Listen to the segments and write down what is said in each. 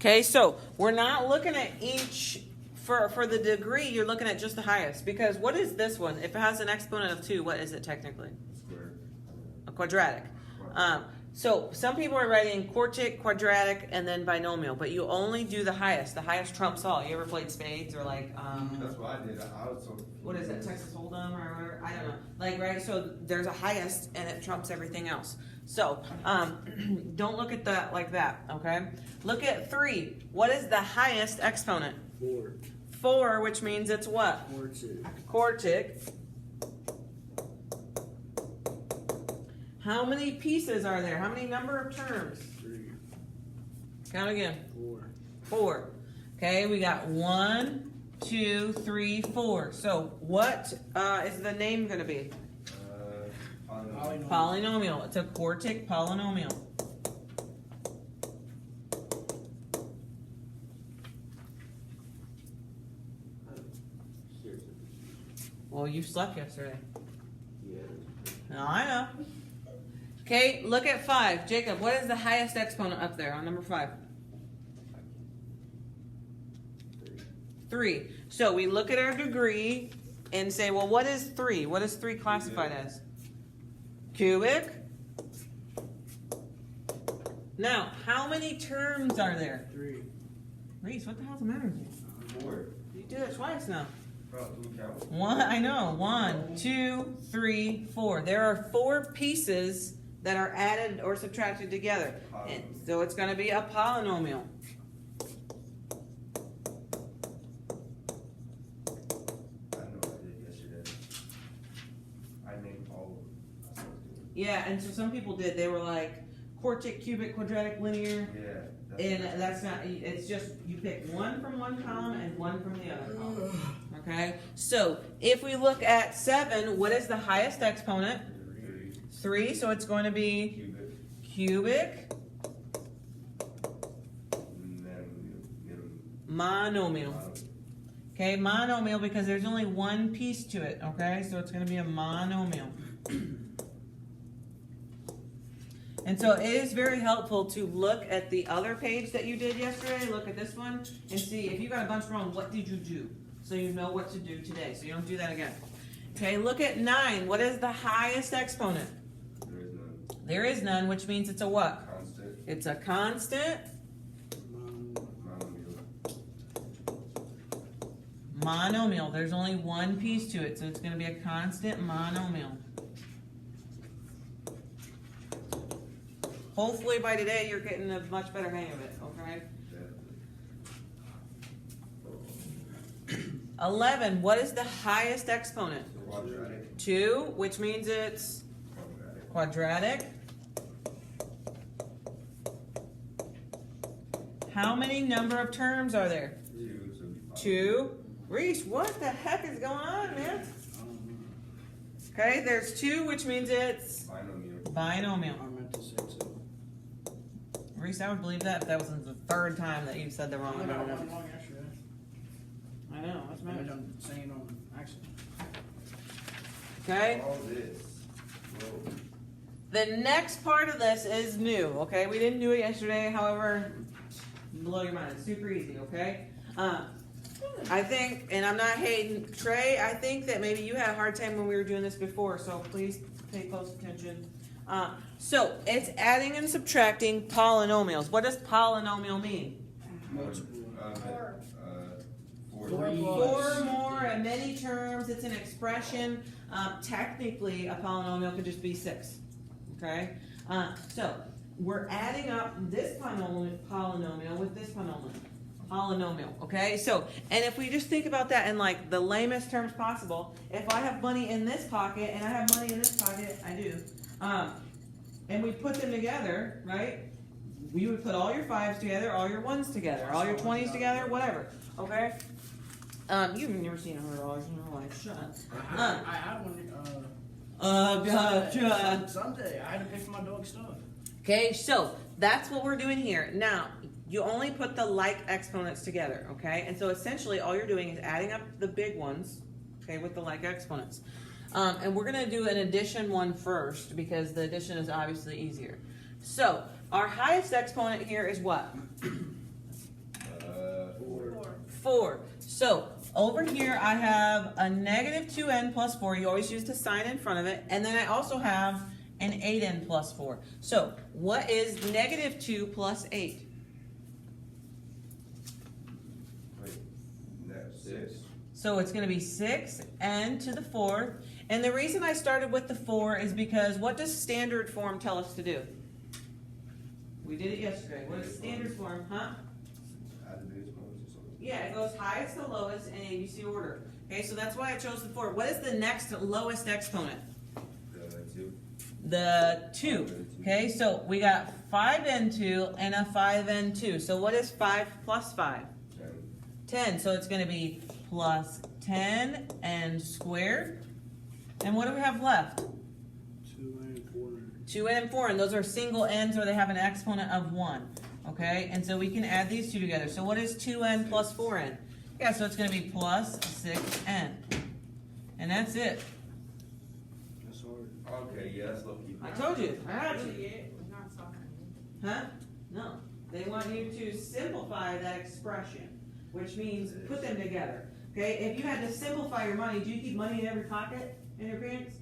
Okay, so we're not looking at each, for the degree, you're looking at just the highest. Because what is this one? If it has an exponent of 2, what is it technically? Square. A quadratic. So some people are writing quartic, quadratic, and then binomial, but you only do the highest. The highest trumps all. You ever played spades or like That's what I did. I was so. what is it, Texas Hold'em or whatever? I don't know. Like, right? So there's a highest and it trumps everything else. So don't look at that like that, okay? Look at 3. What is the highest exponent? 4. 4, which means it's what? Quartic. How many pieces are there? How many number of terms? 3. Count again. 4. 4. Okay, we got 1, 2, 3, 4. So what is the name going to be? Polynomial. It's a quartic polynomial. Well, you slept yesterday. Yeah. No, I know. Okay, look at 5. Jacob, what is the highest exponent up there on number 5? 3. So we look at our degree and say, well, what is 3? What is 3 classified as? Cubic. Now, how many terms are there? 3. Reese, what the hell's the matter with you? 4. You did it twice now. Bro, who counts? 1, I know. 1, 2, 3, 4. There are 4 pieces that are added or subtracted together. And so it's going to be a polynomial. I know I did yesterday. I named all of them. Yeah, and so some people did. They were like quartic, cubic, quadratic, linear. Yeah. And that's not, it's just, you pick one from one column and one from the other column. Okay? So, if we look at 7, what is the highest exponent? 3, so it's going to be cubic monomial. Okay, monomial because there's only one piece to it, okay? So it's going to be a monomial. And so it is very helpful to look at the other page that you did yesterday, look at this one, and see if you got a bunch wrong, what did you do? So you know what to do today, so you don't do that again. Okay, look at 9. What is the highest exponent? There is none. There is none, which means it's a what? Constant. It's a constant monomial. There's only one piece to it, so it's going to be a constant monomial. Hopefully by today you're getting a much better hang of it, okay? 11, what is the highest exponent? Quadratic. 2, which means it's quadratic. How many number of terms are there? 2. Reese, what the heck is going on, man? Okay, there's 2, which means it's binomial. I meant to say so. Reese, I would believe that if that wasn't the 3rd time that you said the wrong I number. got one wrong yesterday. I know, what's the matter? Maybe I'm saying on accident. Okay? All this. Whoa. The next part of this is new, okay? We didn't do it yesterday, however, blow your mind. It's super easy, okay? I think, and I'm not hating Trey, I think that maybe you had a hard time when we were doing this before, so please pay close attention. So, it's adding and subtracting polynomials. What does polynomial mean? Four more and many terms. It's an expression. Technically, a polynomial could just be 6. Okay? So, we're adding up this polynomial with this polynomial. Okay? So, and if we just think about that in like the lamest terms possible, if I have money in this pocket and I have money in this pocket, I do. And we put them together, right? You would put all your 5s together, all your 1s together, all your 20s together, whatever. Okay? You've never seen $100 in your life. Shut up. I had one. Someday I had to pay for my dog's stuff. Okay, so that's what we're doing here. Now, you only put the like exponents together, okay? And so essentially all you're doing is adding up the big ones, okay, with the like exponents. And we're going to do an addition one first because the addition is obviously easier. So, our highest exponent here is what? 4. So over here I have a negative 2n plus 4. You always use the sign in front of it. And then I also have an 8n plus 4. So what is negative 2 plus 8? Wait, no, 6. So it's going to be 6n to the 4th. And the reason I started with the 4 is because what does standard form tell us to do? We did it yesterday. What is standard form, huh? Add the biggest numbers or something. Yeah, it goes highest to lowest in ABC order. Okay, so that's why I chose the 4. What is the next lowest exponent? The 2. The 2. Okay, so we got 5n2 and a 5n2. So what is 5 plus 5? 10. 10. So it's going to be plus 10n squared. And what do we have left? 2n and 4, and those are single n's where they have an exponent of 1. Okay, and so we can add these two together. So what is 2n plus 4n? Yeah, so it's going to be plus 6n. And that's it. That's hard. Okay, yeah, that's low key. I told you. I had you. Huh? No. They want you to simplify that expression, which means put them together. Okay, if you had to simplify your money, do you keep money in every pocket in your pants?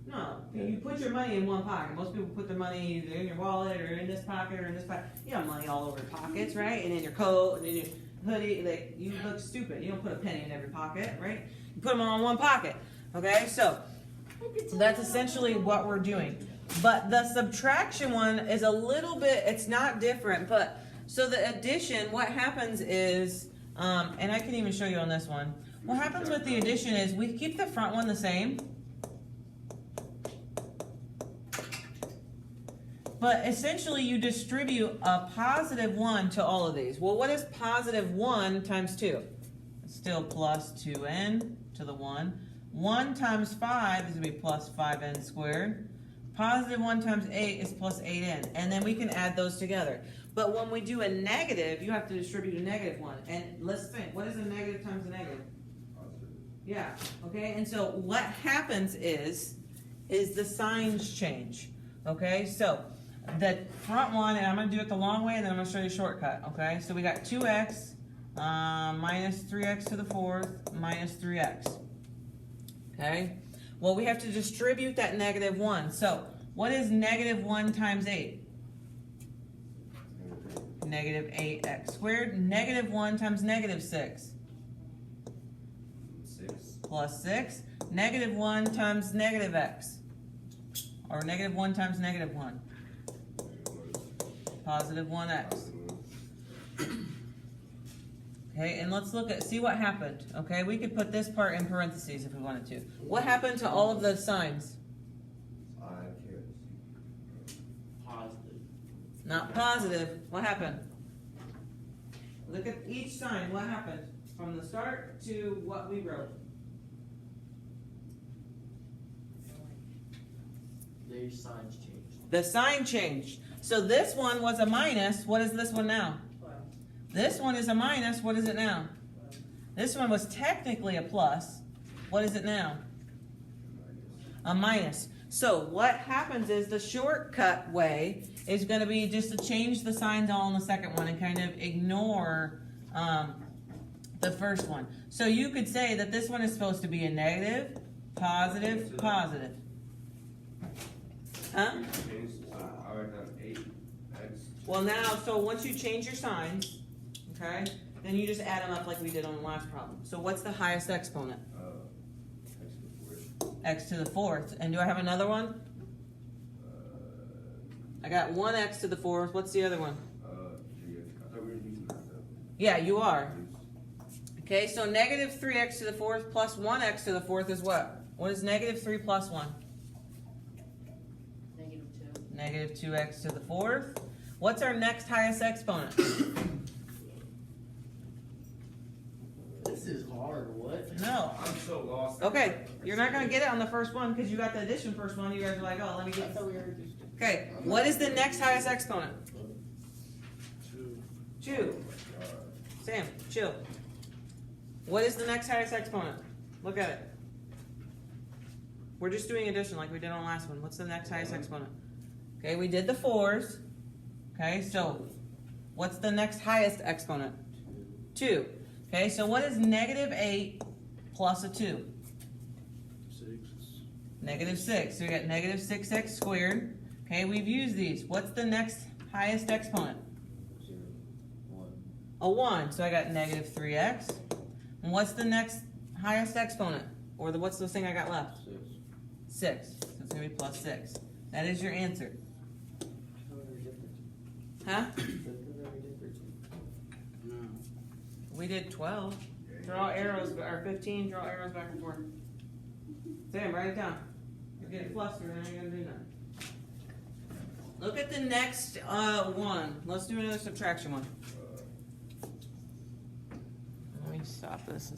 No, you put your money in one pocket. Most people put their money either in your wallet or in this pocket or in this pocket. You have money all over your pockets, right? And in your coat and in your hoodie. Like, you look stupid. You don't put a penny in every pocket, right? You put them all in one pocket. Okay, so that's essentially what we're doing. But the subtraction one is a little bit, it's not different. But so the addition, what happens is, and I can even show you on this one. What happens with the addition is we keep the front one the same. But essentially you distribute a positive 1 to all of these. Well, what is positive 1 times 2? It's still plus 2n to the 1. 1 times 5 is going to be plus 5n squared. Positive 1 times 8 is plus 8n. And then we can add those together. But when we do a negative, you have to distribute a negative 1. And let's think, what is a negative times a negative? Positive. Yeah, okay? And so what happens is the signs change. Okay, so the front one, and I'm going to do it the long way, and then I'm going to show you a shortcut, okay? So we got 2x minus 3x to the 4th minus 3x, okay? Well, we have to distribute that negative 1. So what is negative 1 times 8? Negative 8x squared. Negative 1 times negative 6. 6. Plus 6. Negative 1 times negative x. Or negative 1 times negative 1. Positive 1x. Okay, and let's look at, see what happened. Okay, we could put this part in parentheses if we wanted to. What happened to all of the signs? I can't see. Positive. Not positive. What happened? Look at each sign. What happened from the start to what we wrote? Their signs changed. The sign changed. So this one was a minus. What is this one now? This one is a minus. What is it now? This one was technically a plus. What is it now? A minus. So what happens is the shortcut way is going to be just to change the signs all in the second one and kind of ignore the first one. So you could say that this one is supposed to be a negative, positive, positive. Huh? Change, so I write down 8x. Well now, so once you change your signs, okay, then you just add them up like we did on the last problem. So what's the highest exponent? X to the 4th. And do I have another one? I got 1x to the 4th. What's the other one? 3x. I thought we were using that though. Yeah, you are. Okay, so negative 3x to the 4th plus 1x to the 4th is what? What is negative 3 plus 1? Negative 2. Negative 2x to the 4th. What's our next highest exponent? This is hard, what? No. I'm so lost. Okay, you're not going to get it on the first one because you got the addition first one. You guys are like, oh, let me I get. thought we already just. Okay, what is the next highest exponent? 2. 2. Sam, chill. What is the next highest exponent? Look at it. We're just doing addition like we did on the last one. What's the next highest exponent? Okay, we did the 4s. Okay, so what's the next highest exponent? 2. Okay, so what is negative 8 plus a 2? 6. Negative 6. So we got negative 6x squared. Okay, we've used these. What's the next highest exponent? 0, 1. A 1. So I got negative 3x. And what's the next highest exponent? Or what's the thing I got left? 6. So it's going to be plus 6. That is your answer. Huh? No. We did 12. Draw arrows, or 15, draw arrows back and forth. Sam, write it down. You're getting flustered, and I ain't gonna do nothing. Look at the next one. Let's do another subtraction one. Let me stop this.